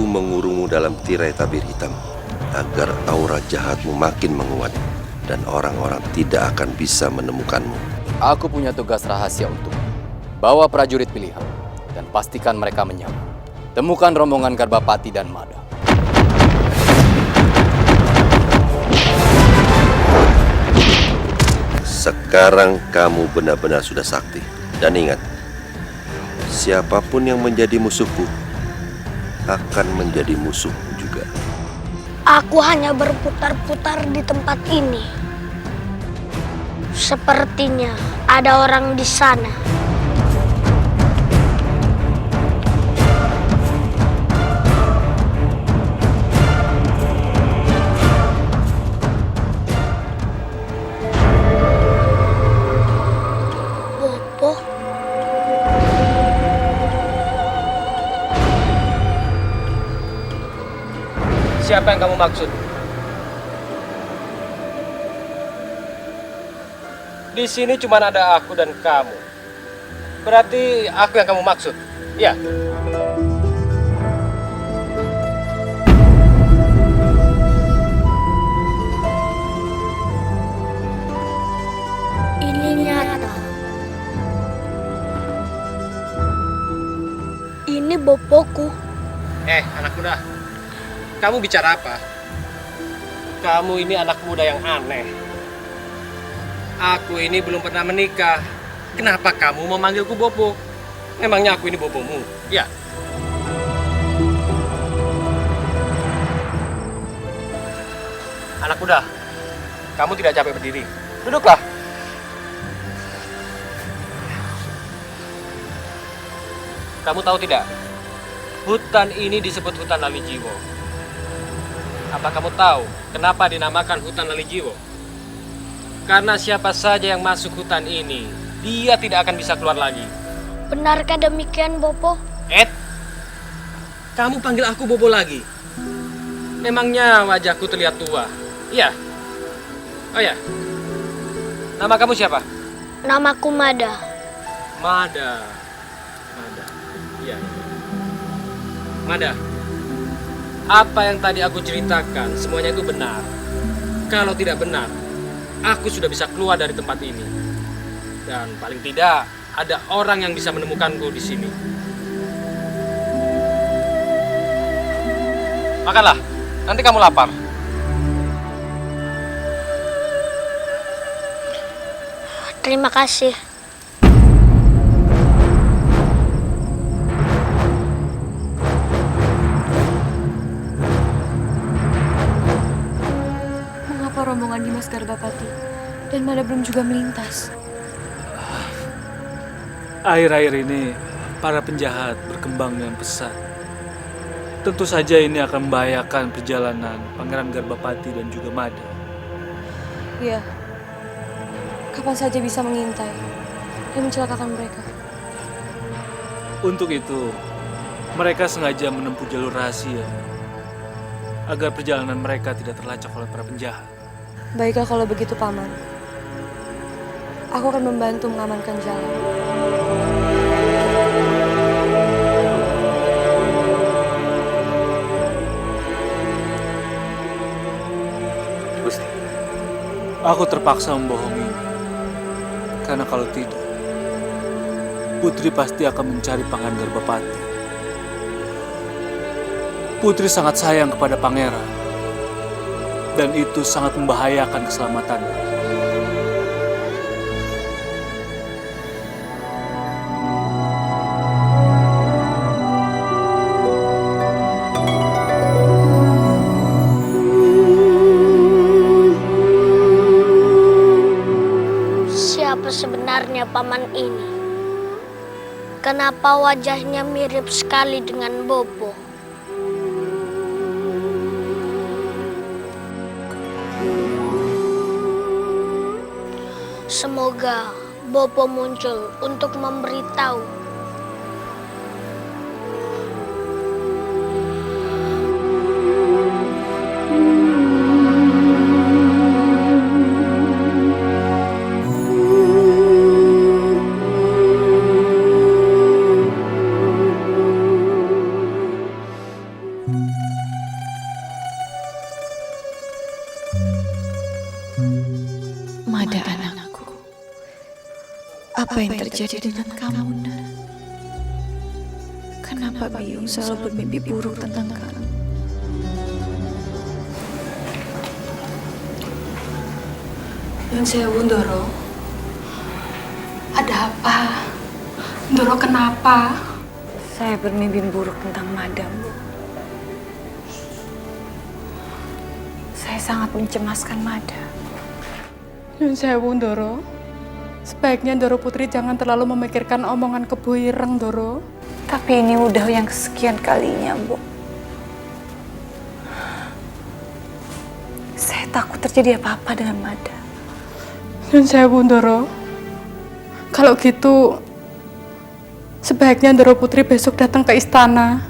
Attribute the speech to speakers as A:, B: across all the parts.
A: mengurungmu dalam tirai tabir hitam agar aura jahatmu makin menguat dan orang-orang tidak akan bisa menemukanmu.
B: Aku punya tugas rahasia untuk bawa prajurit pilihan dan pastikan mereka menyamar. Temukan rombongan Garbapati dan Mada.
A: Sekarang kamu benar-benar sudah sakti. Dan ingat, siapapun yang menjadi musuhku akan menjadi musuhku juga.
C: Aku hanya berputar-putar di tempat ini. Sepertinya ada orang di sana. Bopo?
D: Siapa yang kamu maksud? Di sini cuma ada aku dan kamu. Berarti aku yang kamu maksud? Ya.
C: Ini nyata. Ini bopoku.
D: Anak muda. Kamu bicara apa? Kamu ini anak muda yang aneh. Aku ini belum pernah menikah. Kenapa kamu memanggilku Bopo? Memangnya aku ini bopomu? Ya. Anak muda, kamu tidak capek berdiri. Duduklah. Kamu tahu tidak? Hutan ini disebut hutan Lalijiwo. Apa kamu tahu kenapa dinamakan hutan Lalijiwo? Karena siapa saja yang masuk hutan ini, dia tidak akan bisa keluar lagi.
C: Benarkah demikian, Bopo?
D: Kamu panggil aku Bobo lagi? Memangnya wajahku terlihat tua? Iya. Oh ya. Nama kamu siapa?
C: Namaku Mada.
D: Mada. Iya. Mada. Apa yang tadi aku ceritakan, semuanya itu benar. Kalau tidak benar, aku sudah bisa keluar dari tempat ini. Dan paling tidak, ada orang yang bisa menemukanku di sini. Makanlah, nanti kamu lapar.
C: Terima kasih.
E: Mengapa rombongan Dimas Garbapati dan Mada belum juga melintas?
F: Akhir-akhir ini, para penjahat berkembang dengan pesat. Tentu saja ini akan membahayakan perjalanan Pangeran Garbapati dan juga Mada.
E: Iya. Kapan saja bisa mengintai dan mencelakakan mereka.
F: Untuk itu, mereka sengaja menempuh jalur rahasia agar perjalanan mereka tidak terlacak oleh para penjahat.
E: Baiklah kalau begitu, Paman. Aku akan membantu mengamankan jalan.
A: Gusti,
F: Aku terpaksa membohongi. Karena kalau tidak, Putri pasti akan mencari Pangeran Garbapati. Putri sangat sayang kepada Pangeran. Dan itu sangat membahayakan keselamatannya.
C: Siapa sebenarnya paman ini? Kenapa wajahnya mirip sekali dengan Bopo? Semoga Bopo muncul untuk memberitahu.
G: Apa yang terjadi dengan kamu, Nak? Kenapa Biung selalu bermimpi buruk tentang kamu?
E: Nyun sewu, Ndoro. Ada apa? Ndoro kenapa?
G: Saya bermimpi buruk tentang Madam, Bu. Saya sangat mencemaskan Mada.
H: Nyun sewu, Ndoro. Sebaiknya Ndoro Putri jangan terlalu memikirkan omongan Kebu Ireng, Ndoro.
G: Tapi ini udah yang kesekian kalinya, Bu. Saya takut terjadi apa-apa dengan Mada.
H: Nyun sewu, Ndoro. Kalau gitu, sebaiknya Ndoro Putri besok datang ke istana.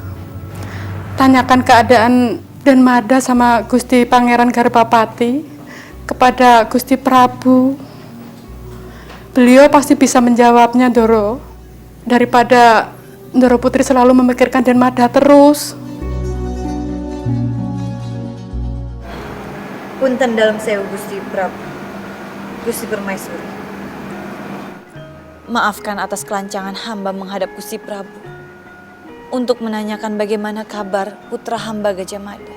H: Tanyakan keadaan dan Mada sama Gusti Pangeran Garbapati kepada Gusti Prabu. Beliau pasti bisa menjawabnya, Ndoro. Daripada Ndoro Putri selalu memikirkan dan Mada terus.
G: Punten dalam sewu Gusti Prabu, Gusti Permaisuri. Maafkan atas kelancangan hamba menghadap Gusti Prabu untuk menanyakan bagaimana kabar putra hamba Gajah Mada.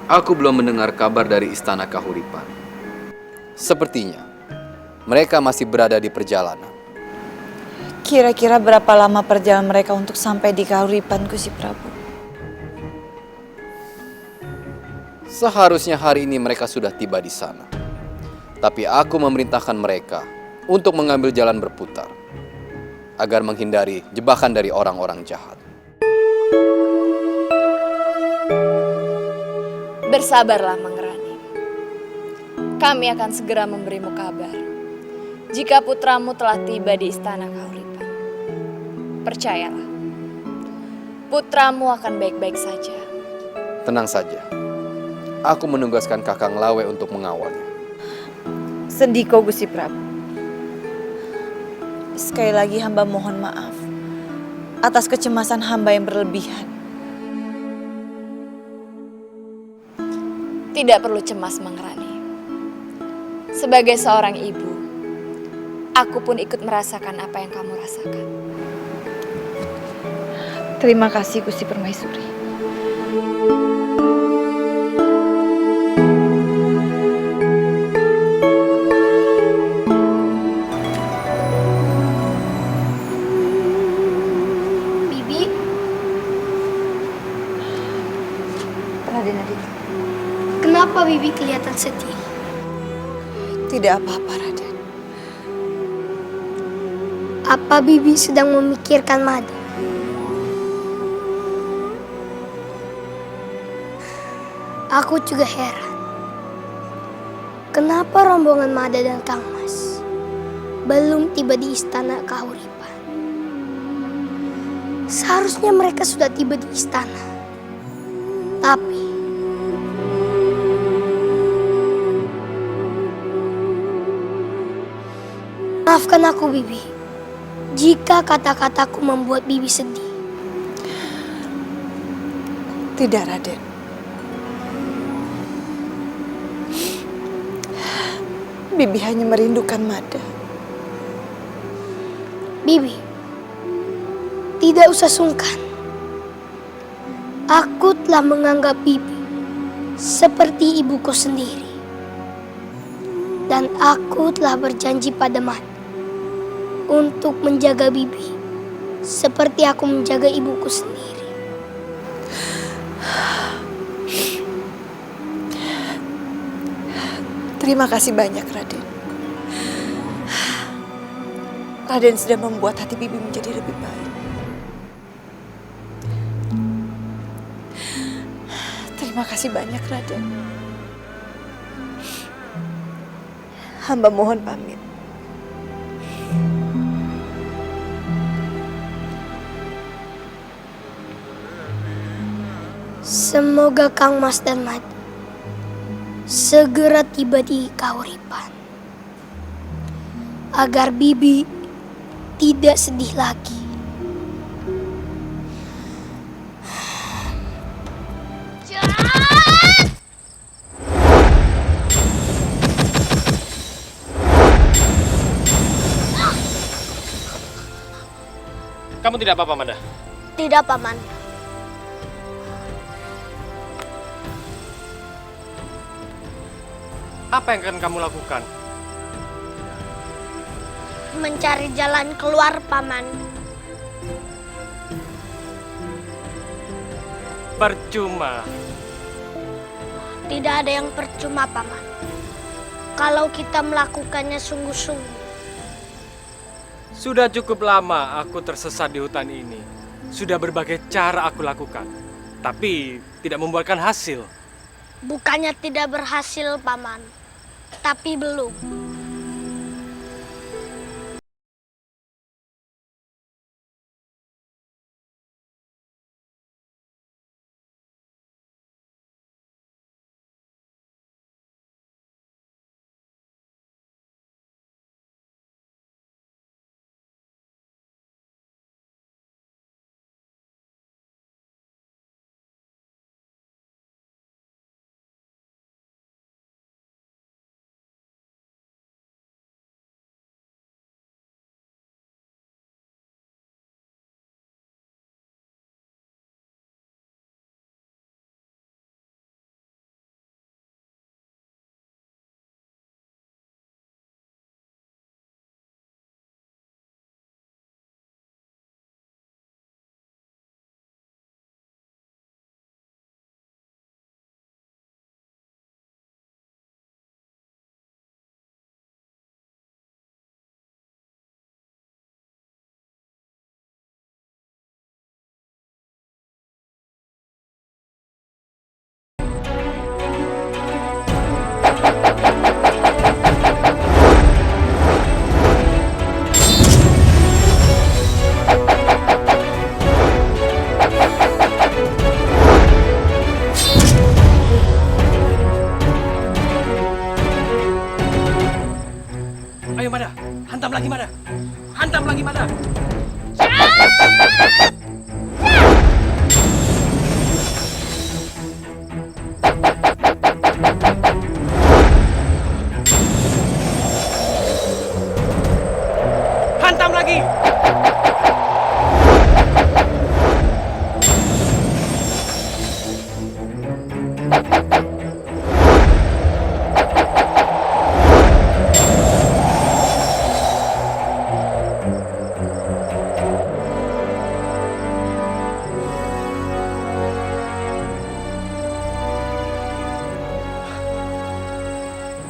B: Aku belum mendengar kabar dari Istana Kahuripan. Sepertinya mereka masih berada di perjalanan.
G: Kira-kira berapa lama perjalanan mereka untuk sampai di Kahuripan, Gusti Prabu?
B: Seharusnya hari ini mereka sudah tiba di sana. Tapi aku memerintahkan mereka untuk mengambil jalan berputar agar menghindari jebakan dari orang-orang jahat.
I: Bersabarlah, Mangrani. Kami akan segera memberimu kabar jika putramu telah tiba di Istana Kahuripan. Percayalah, putramu akan baik-baik saja.
B: Tenang saja. Aku menugaskan Kakang Lawe untuk mengawalnya.
G: Sendiko, Gusti Prabu. Sekali lagi hamba mohon maaf atas kecemasan hamba yang berlebihan.
I: Tidak perlu cemas, Mangrani. Sebagai seorang ibu, aku pun ikut merasakan apa yang kamu rasakan.
G: Terima kasih, Gusti Permaisuri.
C: Bibi,
G: Raden Aditya.
C: kenapa Bibi kelihatan sedih?
G: Tidak apa-apa, Raden.
C: Apa Bibi sedang memikirkan Mada? Aku juga heran. Kenapa rombongan Mada dan Kang Mas belum tiba di Istana Kahuripan? Seharusnya mereka sudah tiba di istana. Tapi maafkan aku, Bibi, jika kata-kataku membuat Bibi sedih.
G: Tidak, Raden. Bibi hanya merindukan Mada.
C: Bibi, tidak usah sungkan. Aku telah menganggap Bibi seperti ibuku sendiri. Dan aku telah berjanji pada Mada untuk menjaga Bibi seperti aku menjaga ibuku sendiri.
G: Terima kasih banyak, Raden. Raden sudah membuat hati Bibi menjadi lebih baik. Terima kasih banyak, Raden. Hamba mohon pamit.
C: Semoga Kang Mas dan Mada segera tiba di Kahuripan, agar Bibi tidak sedih lagi.
D: Kamu tidak apa-apa, Mada?
C: Tidak, Paman.
D: Apa yang akan kamu lakukan?
C: Mencari jalan keluar, Paman.
D: Percuma.
C: Tidak ada yang percuma, Paman. Kalau kita melakukannya sungguh-sungguh.
D: Sudah cukup lama aku tersesat di hutan ini. Sudah berbagai cara aku lakukan, tapi tidak membuahkan hasil.
C: Bukannya tidak berhasil, Paman. Tapi belum.
D: Ayo, Mada. Hantam lagi, Mada. Hantam lagi, Mada. Hantam lagi.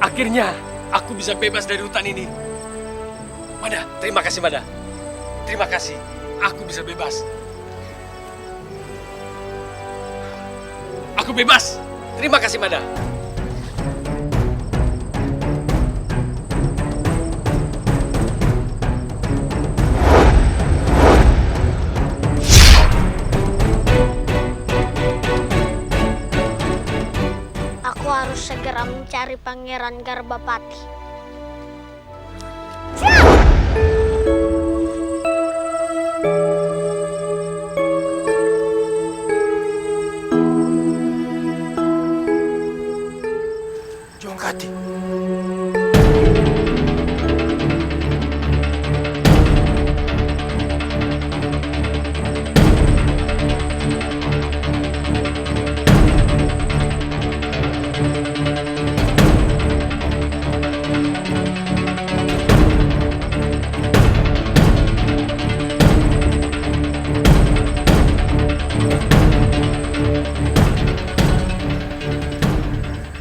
D: Akhirnya, aku bisa bebas dari hutan ini. Mada, terima kasih, Mada. Terima kasih, aku bisa bebas. Aku bebas. Terima kasih, Mada.
C: Aku harus segera mencari Pangeran Garbapati.
D: Jongkati.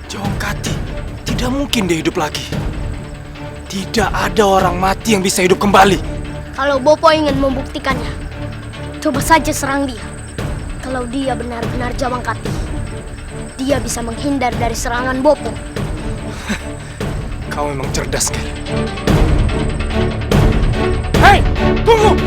D: Jongkati, tidak mungkin dia hidup lagi. Tidak ada orang mati yang bisa hidup kembali.
C: Kalau Bopo ingin membuktikannya, coba saja serang dia. Kalau dia benar-benar Jawangkati, dia bisa menghindar dari serangan Bopo.
D: Kau memang cerdas, Ger. Hei, tunggu!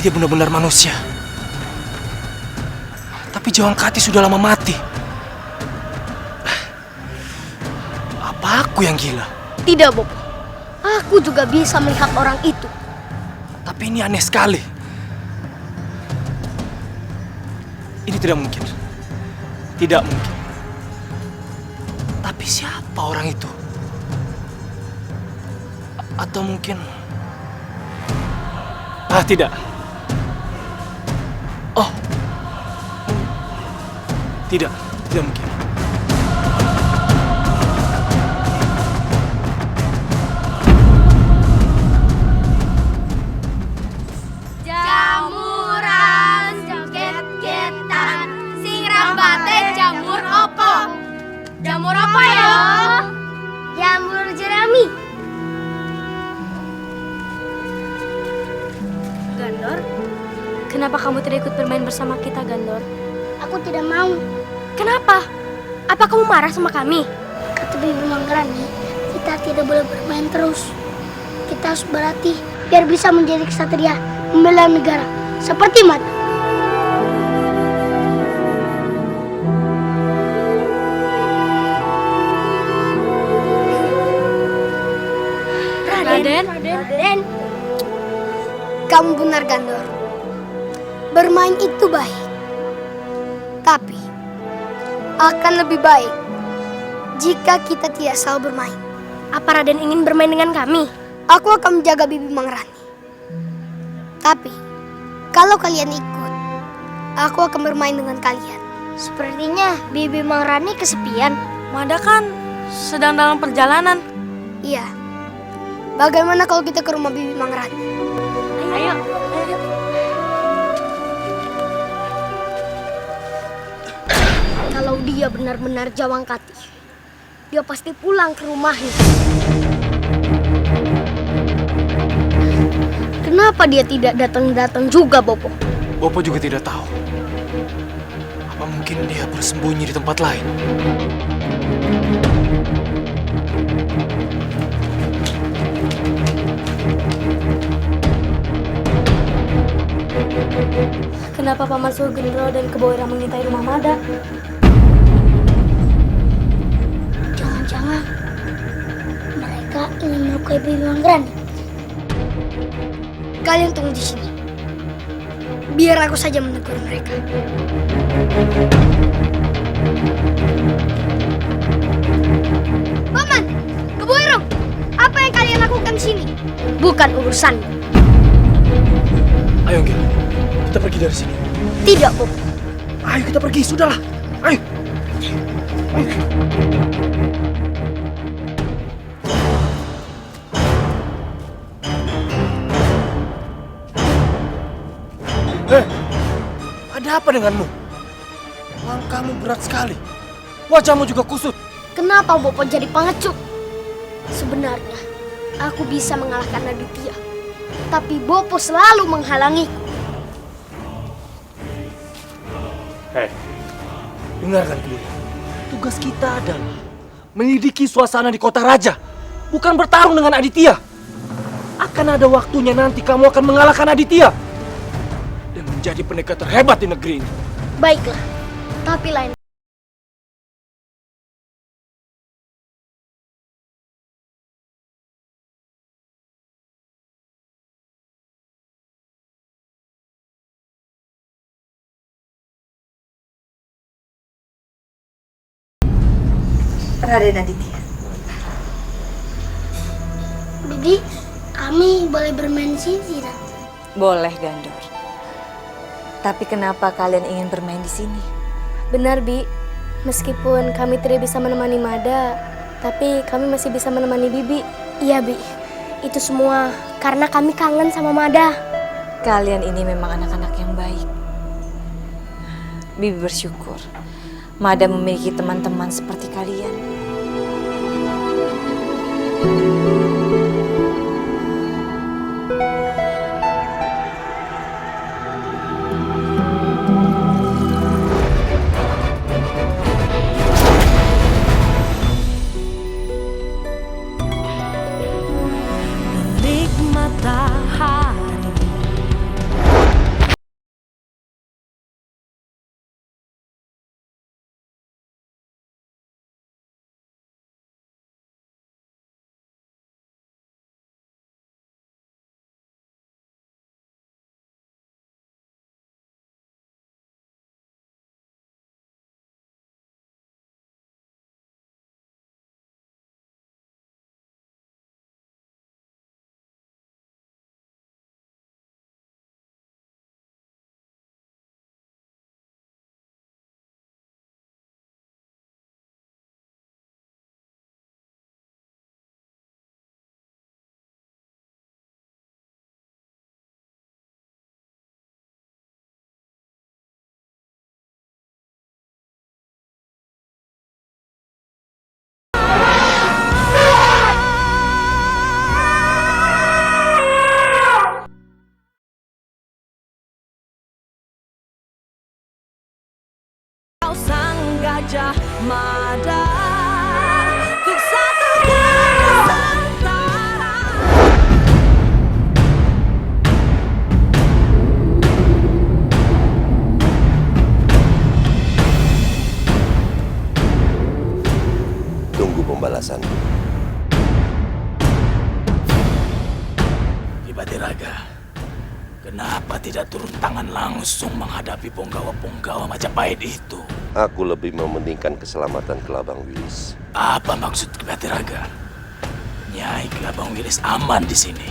D: dia benar-benar manusia. Tapi Jawangkati sudah lama mati. Apa aku yang gila?
C: Tidak, Bopo. Aku juga bisa melihat orang itu.
D: Tapi ini aneh sekali. Ini tidak mungkin. Tidak mungkin. Tapi siapa orang itu? Atau mungkin... tidak. Oh. Tidak mungkin.
C: Jamuran, joget-getan, sing rambate jamur opo? Jamur apa ya? Jamur jerami.
E: Gandor, kenapa kamu tidak ikut bermain bersama kita, Gandor?
C: Aku tidak mau.
E: Kenapa? Apa kamu marah sama kami?
C: Kata Bibi Manggarani, kita tidak boleh bermain terus. Kita harus berlatih biar bisa menjadi ksatria, membela negara seperti Mada. Raden. Kamu benar, Gandor. Bermain itu baik. Tapi akan lebih baik jika kita tidak selalu bermain.
E: Apa Raden ingin bermain dengan kami?
C: Aku akan menjaga Bibi Manggarani. Tapi kalau kalian ikut, aku akan bermain dengan kalian. Sepertinya Bibi Manggarani kesepian.
E: Mada kan sedang dalam perjalanan.
C: Iya. Bagaimana kalau kita ke rumah Bibi Manggarani?
E: Ayo.
C: Kalau dia benar-benar Jawangkati, dia pasti pulang ke rumahnya. Kenapa dia tidak datang-datang juga, Bopo?
D: Bopo juga tidak tahu. Apa mungkin dia bersembunyi di tempat lain?
E: Kenapa Paman Sugendro dan Keboira mengintai rumah Mada?
C: Jangan-jangan mereka ingin melukai Bibi Manggarani. Kalian tunggu di sini. Biar aku saja menegur mereka. Paman, Keboira, apa yang kalian lakukan di sini? Bukan urusan.
D: Ayo, Gil. Kita pergi dari sini.
C: Tidak, Bopo.
D: Ayo kita pergi, sudahlah. Ayo. Ada apa denganmu? Langkahmu berat sekali. Wajahmu juga kusut.
C: Kenapa Bopo jadi pengecut? Sebenarnya, aku bisa mengalahkan Aditya. Tapi Bopo selalu menghalangiku.
D: Dengarkan dulu. Tugas kita adalah menyelidiki suasana di kota raja, bukan bertarung dengan Aditya. Akan ada waktunya nanti kamu akan mengalahkan Aditya dan menjadi pendekar terhebat di negeri ini.
C: Baiklah, tapi lain.
G: Raden Aditya.
C: Bibi, kami boleh bermain di sini tidak?
G: Boleh, Gandor. Tapi kenapa kalian ingin bermain di sini?
E: Benar, Bi. Meskipun kami tidak bisa menemani Mada, tapi kami masih bisa menemani Bibi.
C: Iya, Bi. Itu semua karena kami kangen sama Mada.
G: Kalian ini memang anak-anak yang baik. Bibi bersyukur Mada memiliki teman-teman seperti kalian.
J: Terik matahari Gajah Mada untuk satukan Nusantara.
A: Tunggu pembalasan.
K: Ki Patiraga, kenapa tidak turun tangan langsung menghadapi punggawa-punggawa Majapahit itu?
A: Aku lebih mementingkan keselamatan Kelabang Wilis.
K: Apa maksud Ki Patiraga? Nyai Kelabang Wilis aman di sini.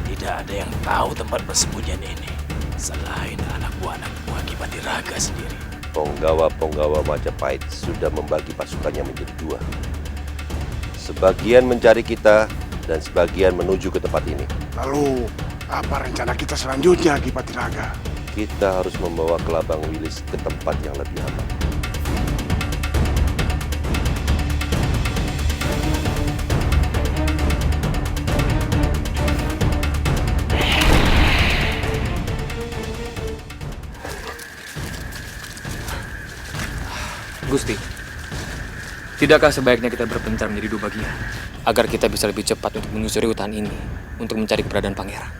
K: Tidak ada yang tahu tempat persembunyian ini selain anak buah Ki Patiraga sendiri.
A: Penggawa-penggawa Majapahit sudah membagi pasukannya menjadi dua. Sebagian mencari kita dan sebagian menuju ke tempat ini.
L: Lalu, apa rencana kita selanjutnya, Ki Patiraga?
A: Kita harus membawa Kelabang Wilis ke tempat yang lebih aman.
B: Gusti, tidakkah sebaiknya kita berpencar menjadi dua bagian agar kita bisa lebih cepat untuk menyusuri hutan ini untuk mencari keberadaan pangeran?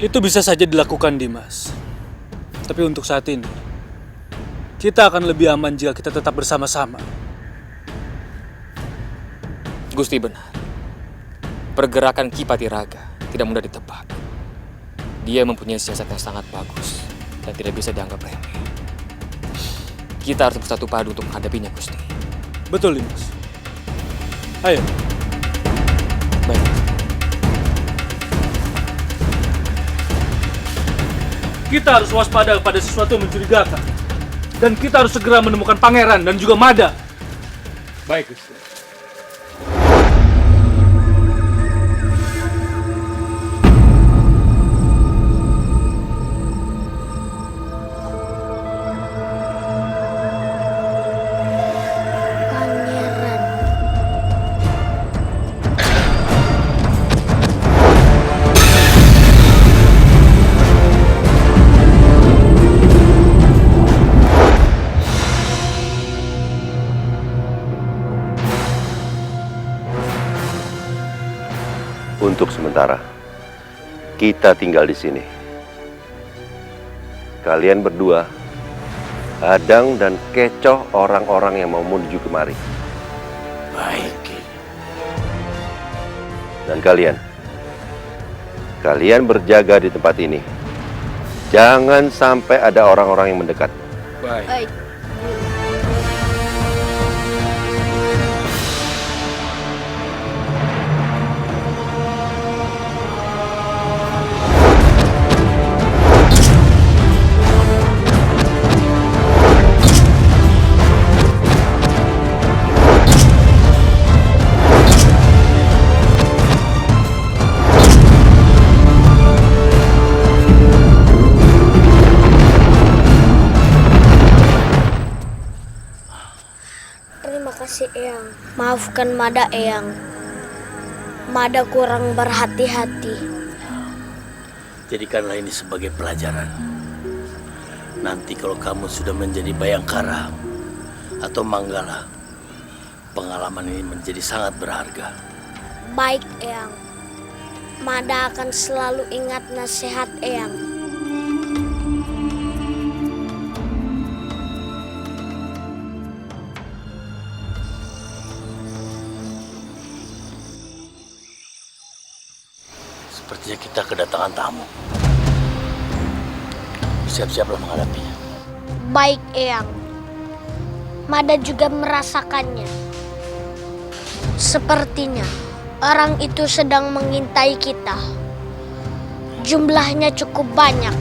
F: Itu bisa saja dilakukan, Dimas. Tapi untuk saat ini, kita akan lebih aman jika kita tetap bersama-sama.
B: Gusti benar. Pergerakan Ki Patiraga tidak mudah ditebak. Dia mempunyai siasat yang sangat bagus dan tidak bisa dianggap remeh. Kita harus bersatu padu untuk menghadapinya, Gusti.
F: Betul, Dimas. Ayo.
B: Baik.
F: Kita harus waspada pada sesuatu yang mencurigakan. Dan kita harus segera menemukan pangeran dan juga Mada. Baik, Gusti.
A: Untuk sementara, kita tinggal di sini. Kalian berdua, hadang dan kecoh orang-orang yang mau menuju kemari.
K: Baik.
A: Dan kalian berjaga di tempat ini. Jangan sampai ada orang-orang yang mendekat.
B: Baik.
C: Eyang, maafkan Mada, Eyang. Mada kurang berhati-hati.
K: Jadikanlah ini sebagai pelajaran. Nanti kalau kamu sudah menjadi Bayangkara atau Manggala, pengalaman ini menjadi sangat berharga.
C: Baik, Eyang. Mada akan selalu ingat nasihat Eyang.
K: Sepertinya kita kedatangan tamu. Siap-siaplah menghadapinya.
C: Baik, Eyang. Mada juga merasakannya. Sepertinya orang itu sedang mengintai kita. Jumlahnya cukup banyak.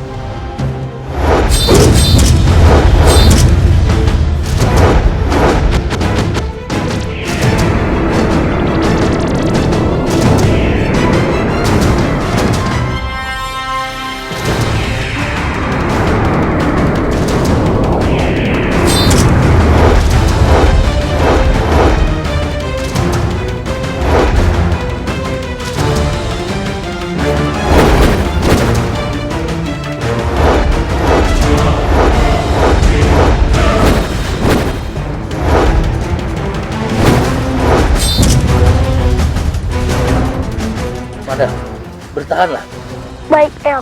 K: Bertahanlah,
C: Baik, Eyang.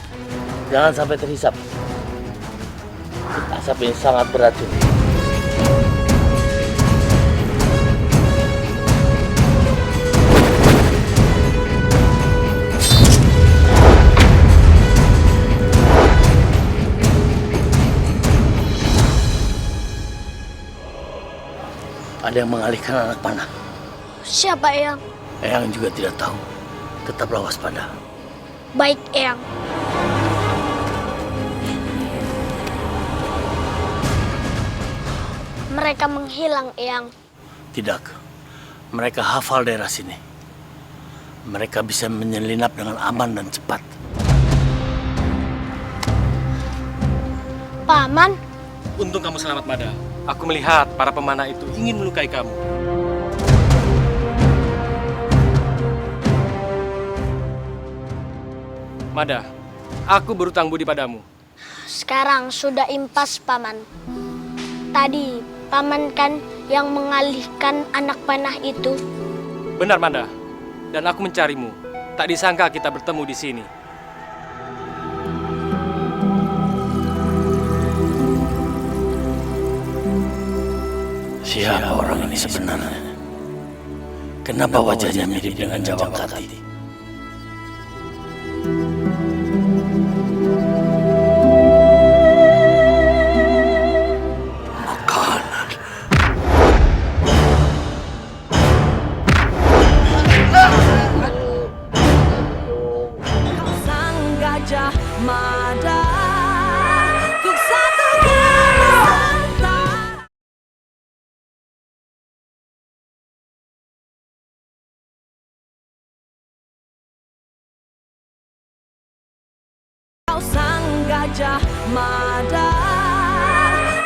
K: jangan sampai terhisap. Asap ini sangat beracun. Ada yang mengalihkan anak panah.
C: Siapa, Eyang?
K: Eyang juga tidak tahu. Tetaplah waspada.
C: Baik, Eyang. Mereka menghilang, Eyang.
K: Tidak. Mereka hafal daerah sini. Mereka bisa menyelinap dengan aman dan cepat.
C: Paman,
D: Untung kamu selamat, Mada. Aku melihat para pemanah itu ingin melukai kamu. Mada, aku berutang budi padamu.
C: sekarang sudah impas, Paman. Tadi, Paman kan yang mengalihkan anak panah itu.
D: Benar, Mada. Dan aku mencarimu. Tak disangka kita bertemu di sini.
K: Siapa orang ini sebenarnya? Kenapa wajahnya mirip dengan Jawakati? Makanan.
J: Sang Gajah Mada, untuk satukan Nusantara. Kau sang Gajah Mada,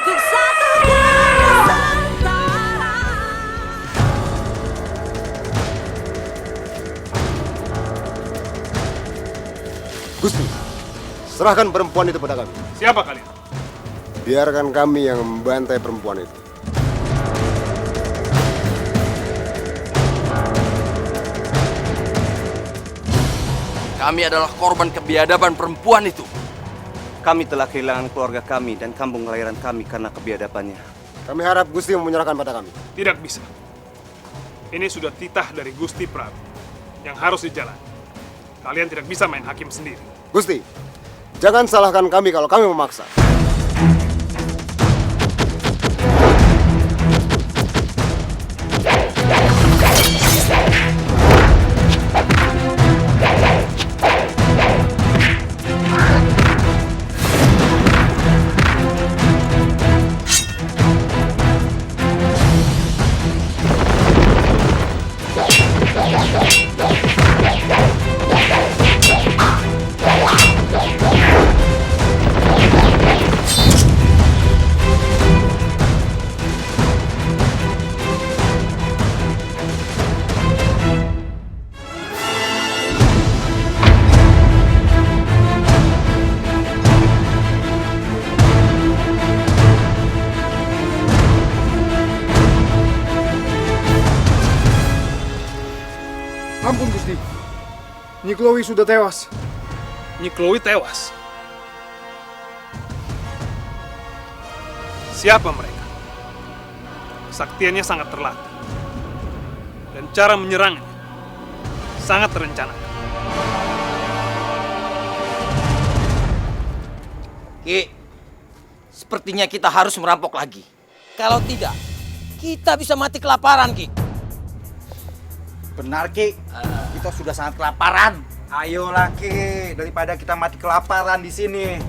J: untuk satukan Nusantara.
L: Gusti, serahkan perempuan itu pada kami.
M: Siapa kalian?
L: Biarkan kami yang membantai perempuan itu.
N: Kami adalah korban kebiadaban perempuan itu. Kami telah kehilangan keluarga kami dan kampung kelahiran kami karena kebiadabannya.
L: Kami harap Gusti menyerahkan pada kami.
M: Tidak bisa. Ini sudah titah dari Gusti Prabu yang harus dijalani. Kalian tidak bisa main hakim sendiri.
L: Gusti, jangan salahkan kami kalau kami memaksa.
M: Ampun Gusti, Nyi Chloe sudah tewas. Nyi Chloe tewas? Siapa mereka? Kesaktiannya sangat terlatih. Dan cara menyerangnya sangat terencanakan.
N: Ki, sepertinya kita harus merampok lagi. Kalau tidak, kita bisa mati kelaparan, Ki.
O: Benar, Ki. Kita sudah sangat kelaparan. Ayolah, Ki, daripada kita mati kelaparan di sini.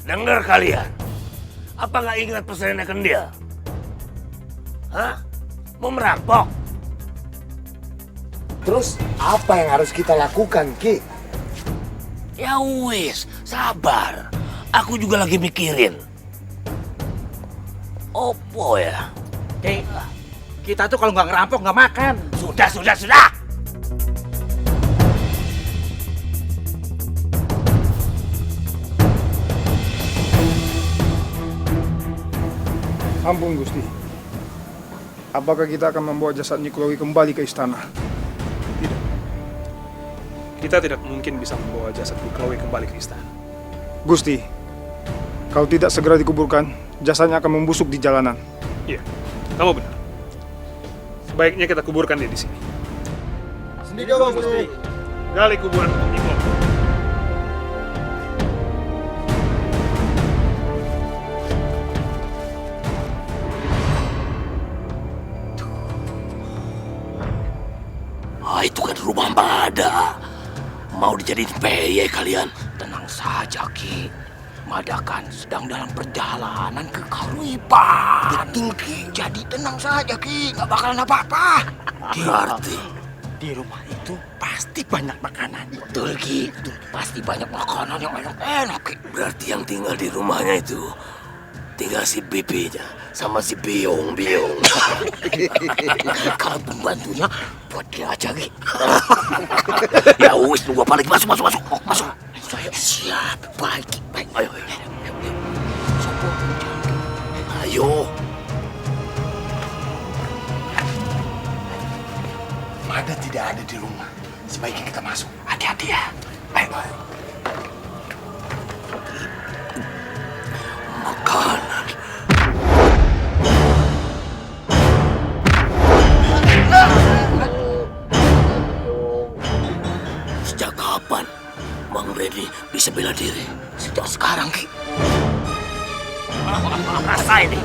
K: Dengar kalian. Apa nggak ingat pesannya Kendil? Hah? Mau merampok?
L: Terus apa yang harus kita lakukan, Ki?
K: Ya wis, sabar. Aku juga lagi mikirin. Opo ya?
O: Ki, kita tuh kalau nggak ngerampok nggak makan.
K: Sudah.
M: Ampun Gusti. Apakah kita akan membawa jasad Nyi Chloe kembali ke istana? Tidak. kita tidak mungkin bisa membawa jasad Bu Chloe kembali ke istana.
P: Gusti, kalau tidak segera dikuburkan, jasadnya akan membusuk di jalanan.
M: Iya, kamu benar. Sebaiknya kita kuburkan dia di sini.
O: Sendiri Gusti.
M: Gali kuburan untuk Imo.
K: Itu kan rumah Mada. Mau dijadiin peye kalian?
Q: Tenang saja, Ki. Mada kan sedang dalam perjalanan ke Karuipan. Betul, Ki. Jadi tenang saja, Ki. Nggak bakalan apa-apa.
K: Berarti
Q: di rumah itu pasti banyak makanan. Betul, Ki. Pasti banyak makanan yang enak-enak, Ki.
K: Berarti yang tinggal di rumahnya itu tinggal si bibinya sama si biong.
Q: Kalau pembantunya buat dia aja, Ki.
K: Ya wis, tunggu apa lagi? Masuk.
Q: Siap, baik, Ki. Baik.
K: Ayo.
L: Mada tidak ada di rumah. Sebaiknya kita masuk.
Q: Hati-hati ya. Ayo.
K: Makanan. Sejak kapan Bang Reni bisa bela diri?
Q: Sejak sekarang, Ki.
K: Rasain nih.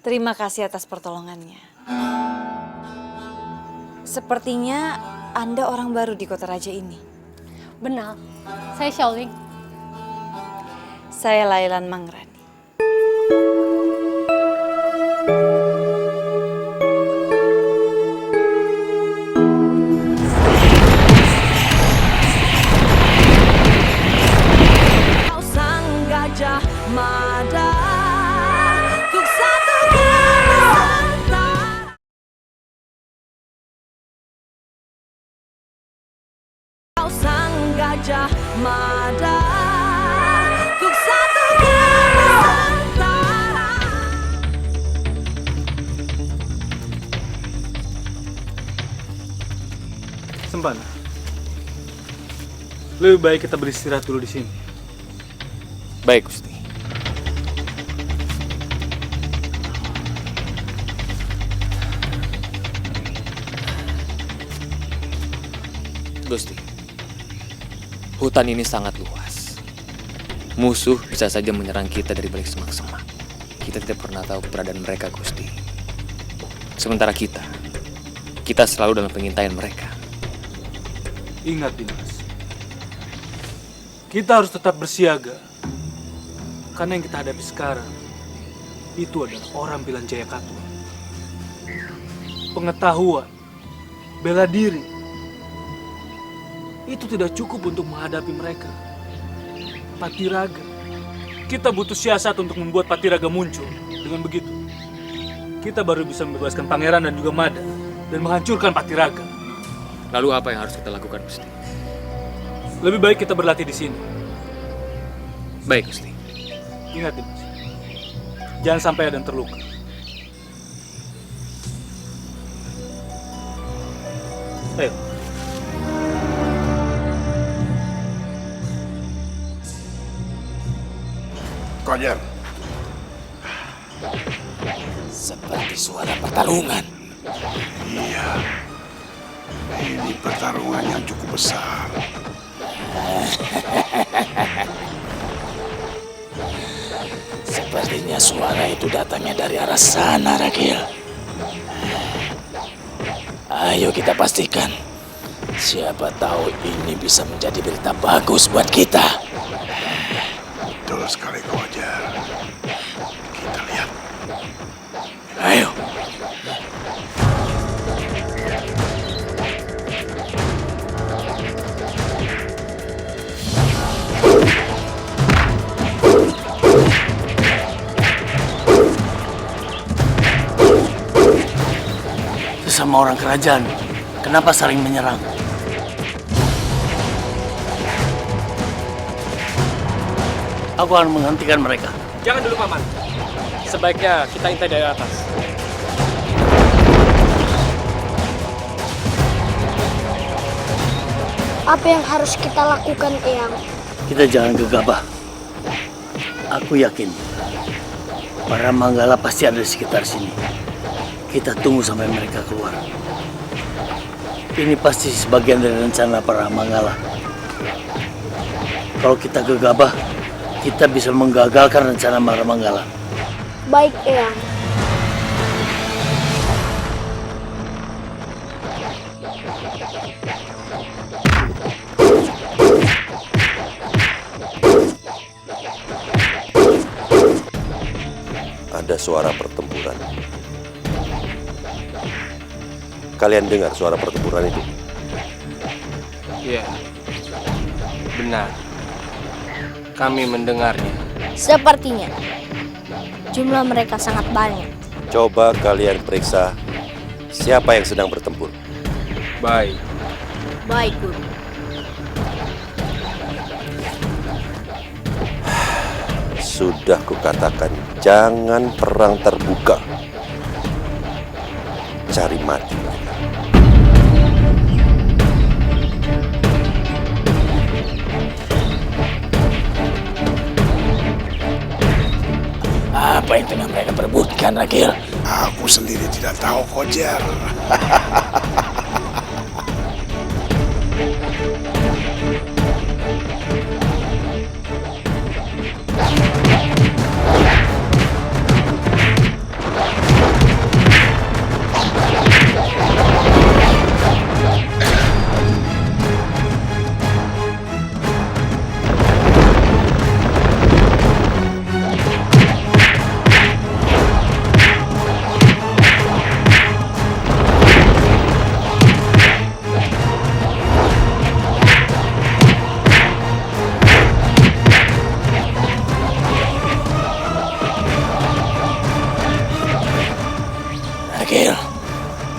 G: Terima kasih atas pertolongannya. Sepertinya Anda orang baru di kota raja ini.
E: Benar, saya Xiaoling.
G: Saya Lailan Mangrani.
J: Kau sang gajah Mada, ku satukan Nusantara. Kau sang gajah Mada, ku satukan Nusantara.
F: Sembana, lebih baik kita beristirahat dulu di sini.
B: Baik, Gusti. Gusti, hutan ini sangat luas. Musuh bisa saja menyerang kita dari balik semak-semak. Kita tidak pernah tahu keberadaan mereka, Gusti. Sementara kita selalu dalam pengintaian mereka.
F: Ingat, Dimas. Kita harus tetap bersiaga. Karena yang kita hadapi sekarang itu adalah orang bilang Jaya Katuang. Pengetahuan, bela diri, itu tidak cukup untuk menghadapi mereka. Patiraga, kita butuh siasat untuk membuat Patiraga muncul. Dengan begitu, kita baru bisa membebaskan pangeran dan juga Mada dan menghancurkan Patiraga.
B: Lalu apa yang harus kita lakukan, Gusti?
F: Lebih baik kita berlatih di sini.
B: Baik, Gusti.
F: Ingat, Dimas, jangan sampai ada yang terluka. Ayo.
L: Kojer.
Q: Seperti suara pertarungan.
L: Iya. Ini pertarungan yang cukup besar.
Q: Sepertinya suara itu datangnya dari arah sana, Ragil. Ayo kita pastikan. Siapa tahu ini bisa menjadi berita bagus buat kita.
L: Betul sekali, Kojer. Kita lihat.
Q: Ayo. Sesama orang kerajaan, kenapa saling menyerang? Aku akan menghentikan mereka.
D: Jangan dulu, Paman. Sebaiknya kita intai dari atas.
C: Apa yang harus kita lakukan, Eyang?
Q: Kita jangan gegabah. Aku yakin para Manggala pasti ada di sekitar sini. Kita tunggu sampai mereka keluar. Ini pasti sebagian dari rencana para Manggala. Kalau kita gegabah, kita bisa menggagalkan rencana para Manggala.
C: Baik, Eyang.
A: Ada suara pertempuran. Kalian dengar suara pertempuran itu?
D: Iya, benar. Kami mendengarnya.
C: Sepertinya jumlah mereka sangat banyak.
A: Coba kalian periksa siapa yang sedang bertempur.
D: Baik.
C: Baik, Guru.
A: Sudah kukatakan, jangan perang terbuka. Cari mati mereka.
Q: Apa yang tengah mereka perebutkan, Ragil?
L: Aku sendiri tidak tahu, Kojer.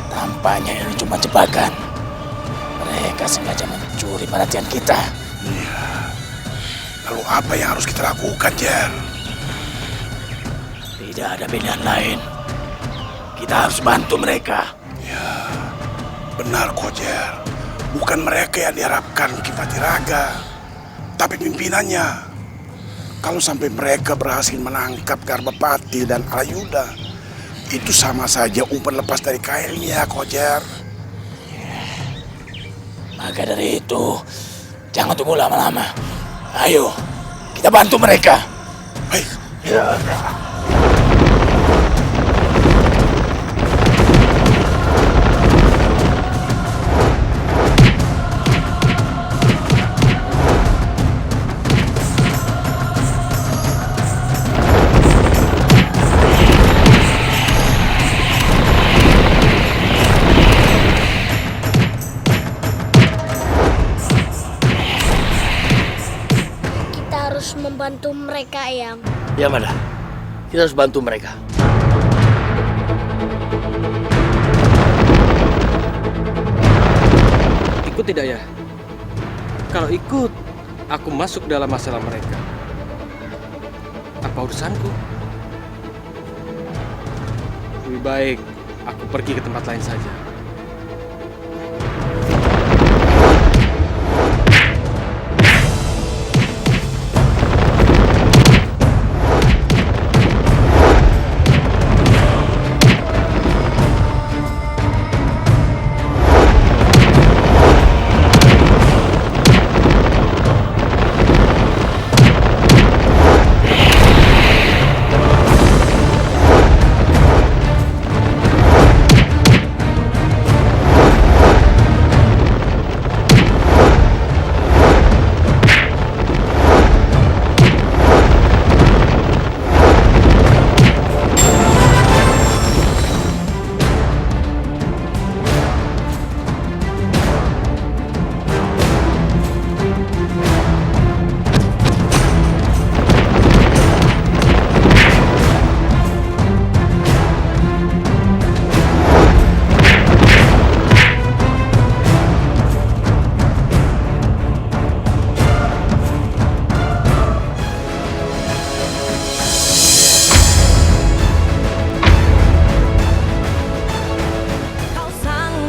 Q: Tampaknya ini cuma jebakan. Mereka sengaja mencuri perhatian kita.
L: Iya. Lalu apa yang harus kita lakukan, Jer?
Q: Tidak ada pilihan lain. Kita harus bantu mereka.
L: Ya, benar, Kojer. Bukan mereka yang diharapkan Ki Patiraga, tapi pimpinannya. Kalau sampai mereka berhasil menangkap Garbapati dan Alayuda, itu sama saja umpan lepas dari kailnya, Kojer.
Q: Maka dari itu, jangan tunggu lama-lama. Ayo, kita bantu mereka.
L: Baik.
Q: Ya.
C: membantu mereka, Eyang.
Q: Ya Mada, kita harus bantu mereka.
D: Ikut tidak ya? Kalau ikut, aku masuk dalam masalah mereka. Apa urusanku? Lebih baik aku pergi ke tempat lain saja.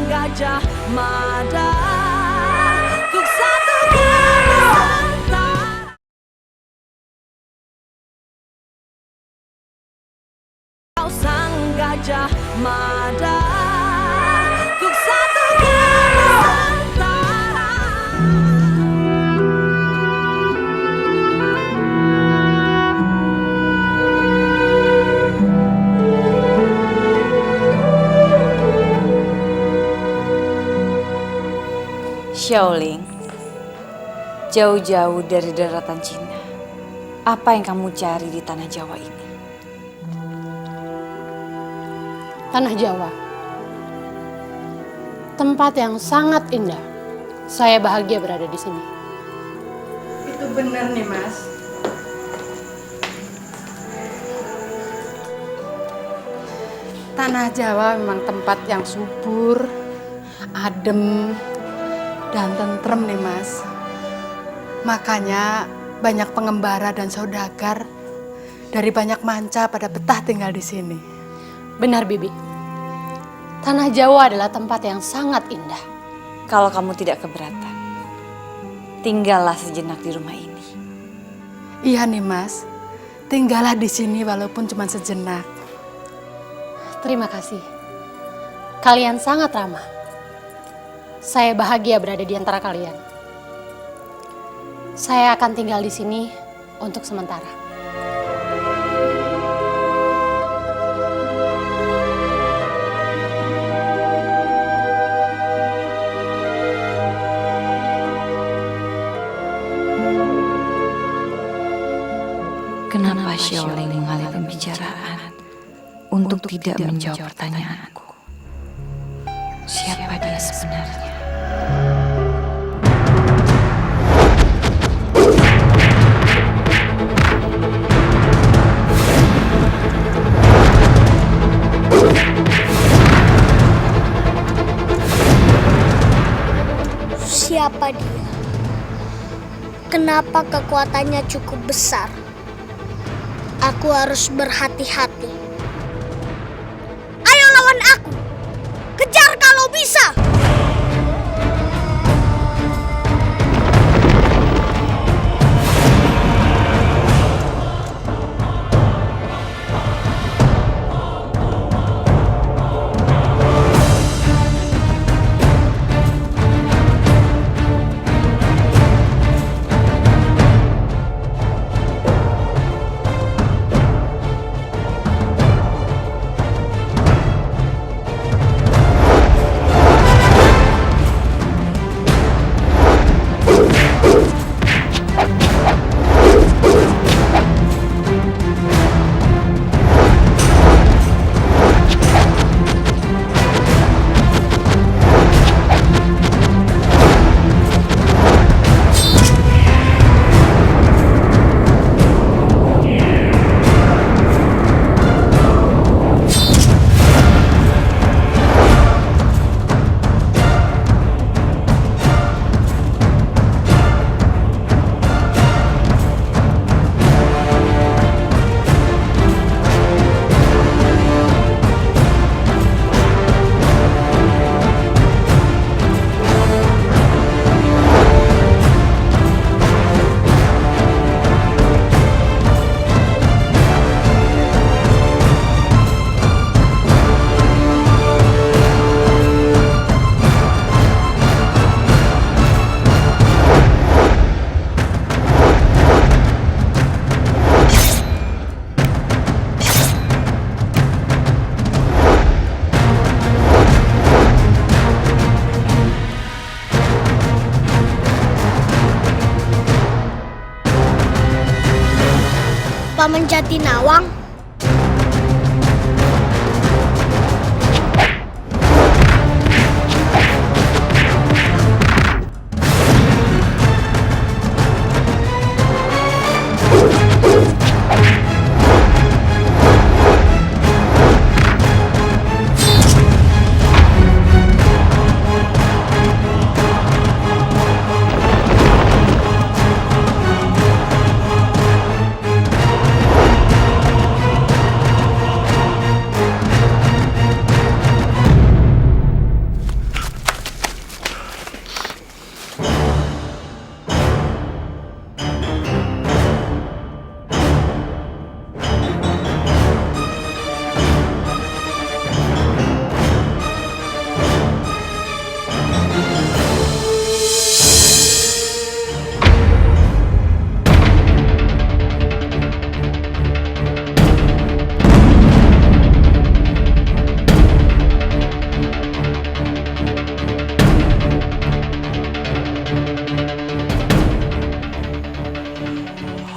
J: Gajah Mada, ku satukan Nusantara. Kau sang Gajah Mada, ku satukan Nusantara.
G: Xiaoling, jauh-jauh dari daratan Cina, apa yang kamu cari di tanah Jawa ini?
R: Tanah Jawa, tempat yang sangat indah. Saya bahagia berada di sini.
H: Itu benar nih, Mas. Tanah Jawa memang tempat yang subur, adem, dan tentrem nih, Mas. Makanya banyak pengembara dan saudagar dari banyak manca pada betah tinggal di sini.
R: Benar, Bibi. Tanah Jawa adalah tempat yang sangat indah.
G: Kalau kamu tidak keberatan, tinggallah sejenak di rumah ini.
H: Iya nih, Mas. Tinggallah di sini walaupun cuma sejenak.
R: Terima kasih. Kalian sangat ramah. Saya bahagia berada di antara kalian. Saya akan tinggal di sini untuk sementara.
G: Kenapa Xiaoling mengalih pembicaraan untuk tidak menjawab pertanyaanku? Siapa dia sebenarnya?
C: Siapa dia? Kenapa kekuatannya cukup besar? Aku harus berhati-hati. Ayo lawan aku. Kejar kalau bisa. Paman Jatinawang?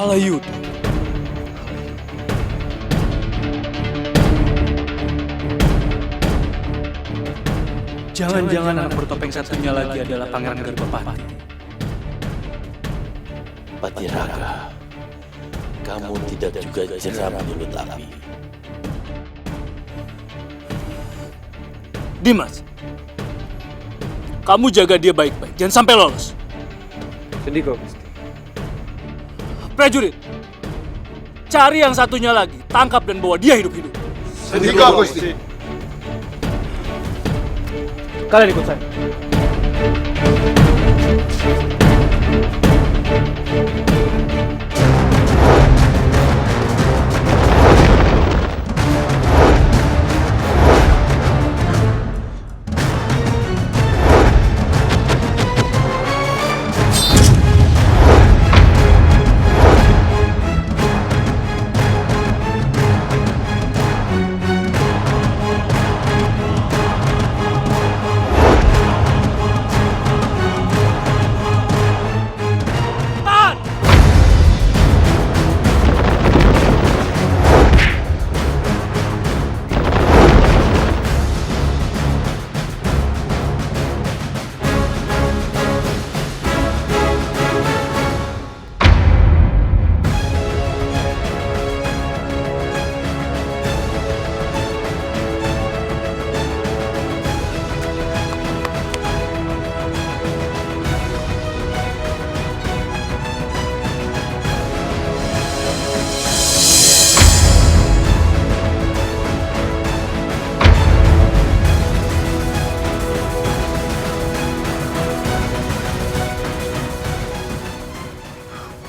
F: Halayuda. Jangan-jangan anak bertopeng satunya lagi adalah Pangeran Garbapati.
Q: Patiraga, kamu tidak juga jeram mulut api.
F: Dimas, kamu jaga dia baik-baik, jangan sampai lolos.
M: Sendiko, Gusti.
F: Prajurit, cari yang satunya lagi, tangkap dan bawa dia hidup-hidup.
L: Sendiko, Gusti.
F: Kalian ikut saya.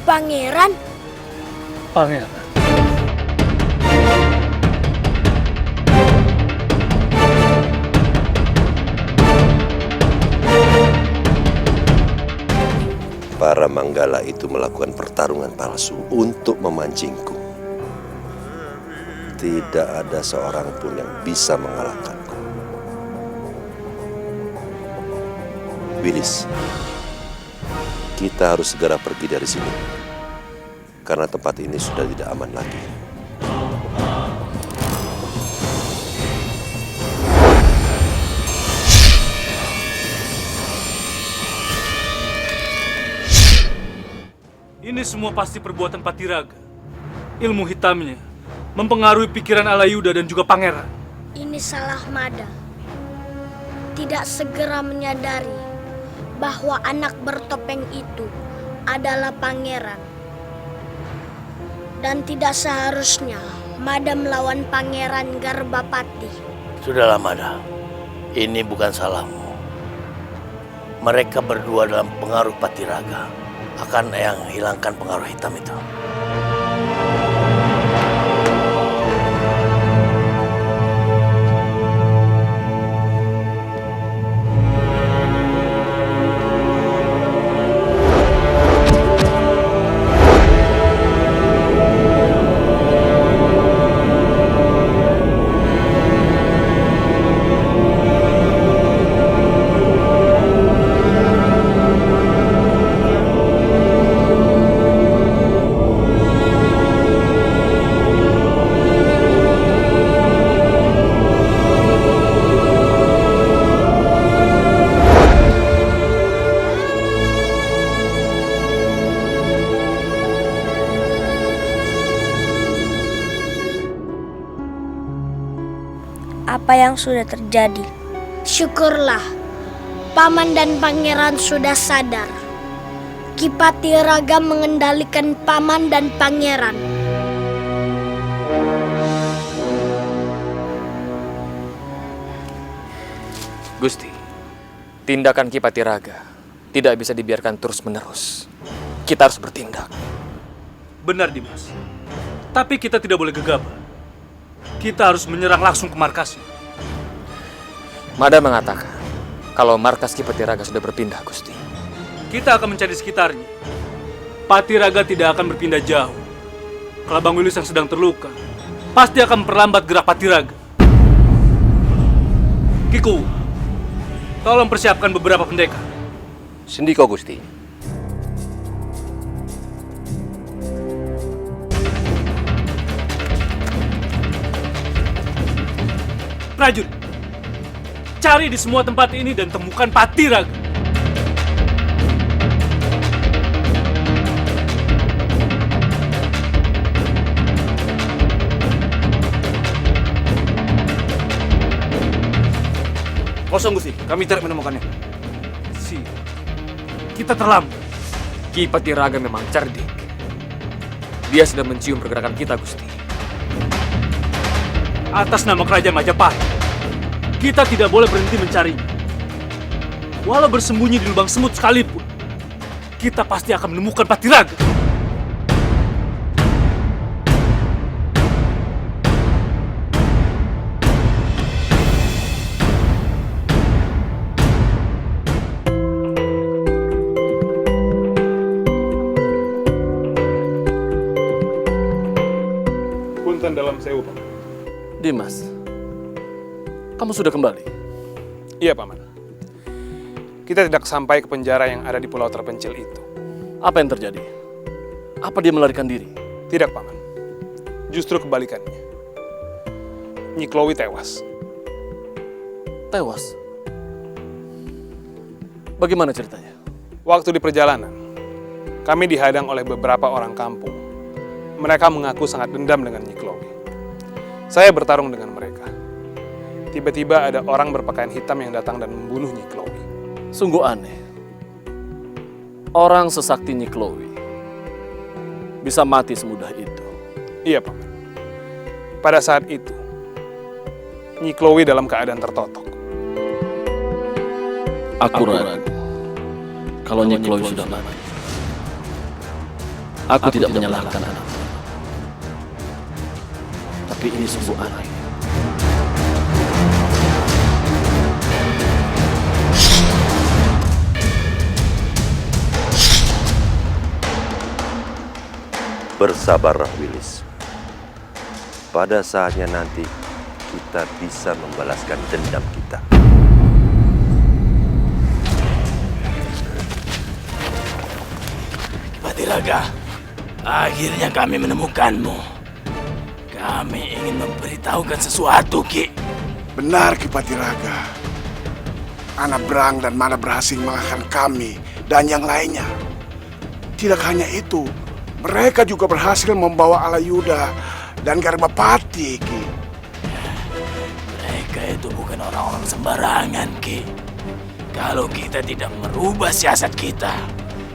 C: Pangeran?
F: Pangeran.
A: Para Manggala itu melakukan pertarungan palsu untuk memancingku. Tidak ada seorang pun yang bisa mengalahkanku. Wilis, kita harus segera pergi dari sini. Karena tempat ini sudah tidak aman lagi.
F: Ini semua pasti perbuatan Patiraga. Ilmu hitamnya mempengaruhi pikiran Halayuda dan juga pangeran.
C: Ini salah Mada. Tidak segera menyadari bahwa anak bertopeng itu adalah pangeran. Dan tidak seharusnya Mada melawan Pangeran Garbapati.
Q: Sudahlah Mada, ini bukan salahmu. Mereka berdua dalam pengaruh Patiraga. Akan yang hilangkan pengaruh hitam itu.
C: apa yang sudah terjadi. Syukurlah, Paman dan Pangeran sudah sadar. Ki Patiraga mengendalikan Paman dan Pangeran.
B: Gusti, tindakan Ki Patiraga tidak bisa dibiarkan terus-menerus. Kita harus bertindak.
F: Benar, Dimas. Tapi kita tidak boleh gegabah. Kita harus menyerang langsung ke markasnya.
B: Mada mengatakan kalau markas Ki Patiraga sudah berpindah, Gusti.
F: Kita akan mencari sekitarnya. Patiraga tidak akan berpindah jauh. Kalau Bang Wilis yang sedang terluka, pasti akan memperlambat gerak Patiraga. Kiku, tolong persiapkan beberapa pendekar.
A: Sendiko, Gusti.
F: Prajurit, cari di semua tempat ini dan temukan Patiraga.
O: Kosong, Gusti. Kami tidak menemukannya.
F: Kita terlambat.
B: Ki Patiraga memang cerdik. Dia sudah mencium pergerakan kita, Gusti.
F: Atas nama Kerajaan Majapahit, kita tidak boleh berhenti mencarinya. Walau bersembunyi di lubang semut sekalipun, kita pasti akan menemukan Patiraga.
M: Punten dalam sewu, Pak.
S: Dimas, kamu sudah kembali?
M: Iya, Paman. Kita tidak sampai ke penjara yang ada di pulau terpencil itu.
S: Apa yang terjadi? Apa dia melarikan diri?
M: Tidak, Paman. Justru kebalikannya. Nyi Chloe tewas.
S: Tewas? Bagaimana ceritanya?
M: Waktu di perjalanan, kami dihadang oleh beberapa orang kampung. Mereka mengaku sangat dendam dengan Nyi Chloe. Saya bertarung dengan mereka. Tiba-tiba ada orang berpakaian hitam yang datang dan membunuh Nyi Chloe.
S: Sungguh aneh. Orang sesakti Nyi Chloe bisa mati semudah itu.
M: Iya, Paman. Pada saat itu, Nyi Chloe dalam keadaan tertotok.
S: Aku ragu kalau Nyi Chloe sudah mati. Aku tidak menyalahkan anak. Tapi ini sungguh aneh.
A: Bersabarlah, Wilis. Pada saatnya nanti, kita bisa membalaskan dendam kita.
K: Patiraga, akhirnya kami menemukanmu. Kami ingin memberitahukan sesuatu, Ki.
L: Benar, Ki Patiraga. Anak Brang dan Mana berhasil mengalahkan kami dan yang lainnya. Tidak hanya itu, mereka juga berhasil membawa Alayuda dan Garbapati, Ki.
K: Mereka itu bukan orang-orang sembarangan, Ki. Kalau kita tidak merubah siasat kita,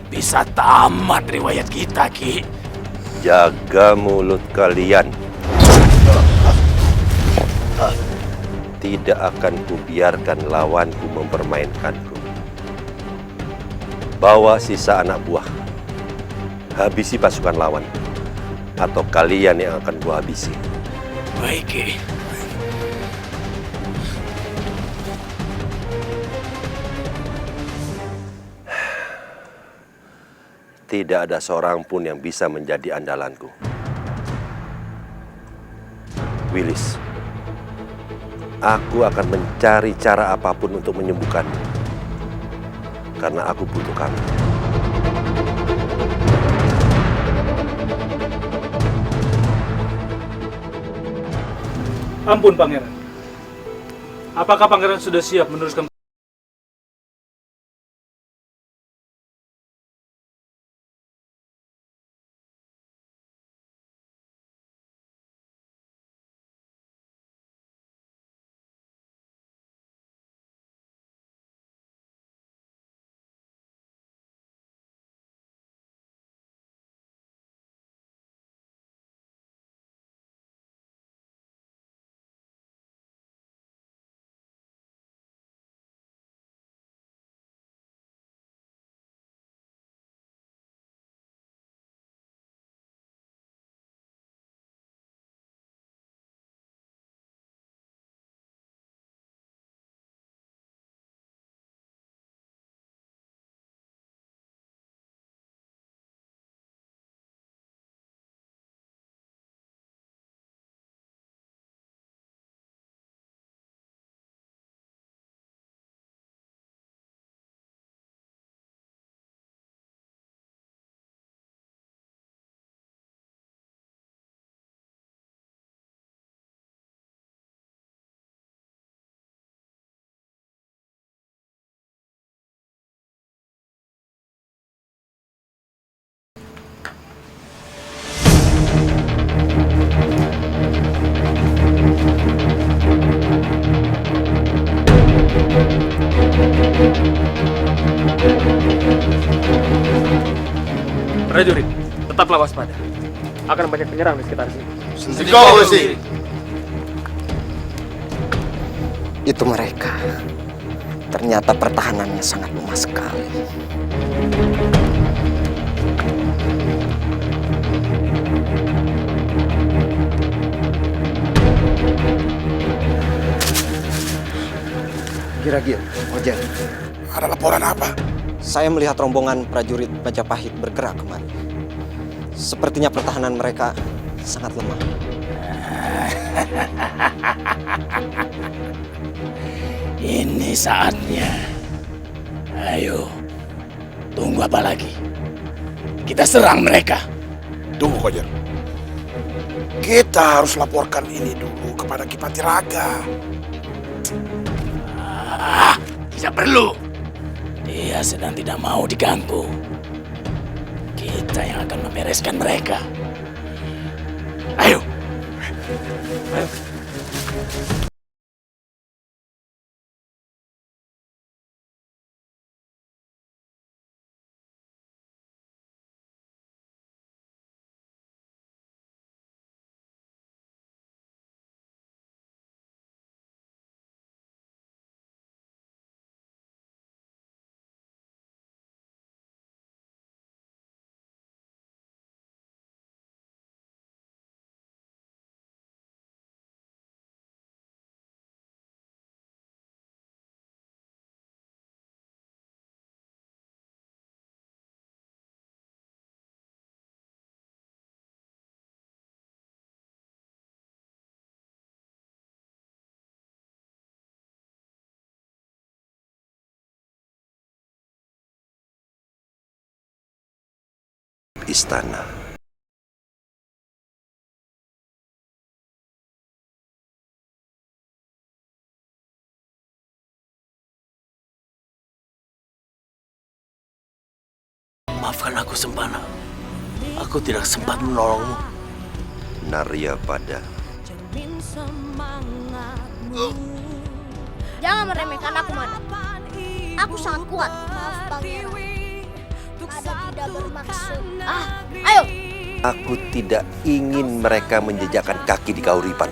K: bisa tamat riwayat kita, Ki.
A: Jaga mulut kalian. Tidak akan kubiarkan lawanku mempermainkanku. Bawa sisa anak buah. Habisi pasukan lawan. Atau kalian yang akan kuhabisi.
K: Baik, Ki.
A: Tidak ada seorang pun yang bisa menjadi andalanku. Wilis, aku akan mencari cara apapun untuk menyembuhkanmu. Karena aku butuh kamu.
F: Ampun, Pangeran. Apakah Pangeran sudah siap meneruskan
B: Prajurit, tetaplah waspada. Akan banyak penyerang di sekitar sini.
T: Itu mereka. Ternyata pertahanannya sangat lemah sekali. Giragir, Ojen.
L: Ada laporan apa?
T: Saya melihat rombongan prajurit Majapahit bergerak kemari. Sepertinya pertahanan mereka sangat lemah.
K: Ini saatnya. Ayo, tunggu apa lagi? Kita serang mereka.
L: Tunggu, Kojer. Kita harus laporkan ini dulu kepada Ki Patiraga.
K: Tidak perlu. Dia sedang tidak mau diganggu. Kita yang akan membereskan mereka. Ayo. Ayo.
A: Istana.
Q: Maafkan aku, Sempana. Aku tidak sempat menolongmu.
A: Narya Pada.
C: Jangan meremehkan aku, Mada. Aku sangat kuat. Maaf, Pangeran. Ada tidak bermaksud. Ayo.
A: Aku tidak ingin mereka menjejakkan kaki di Kauripan.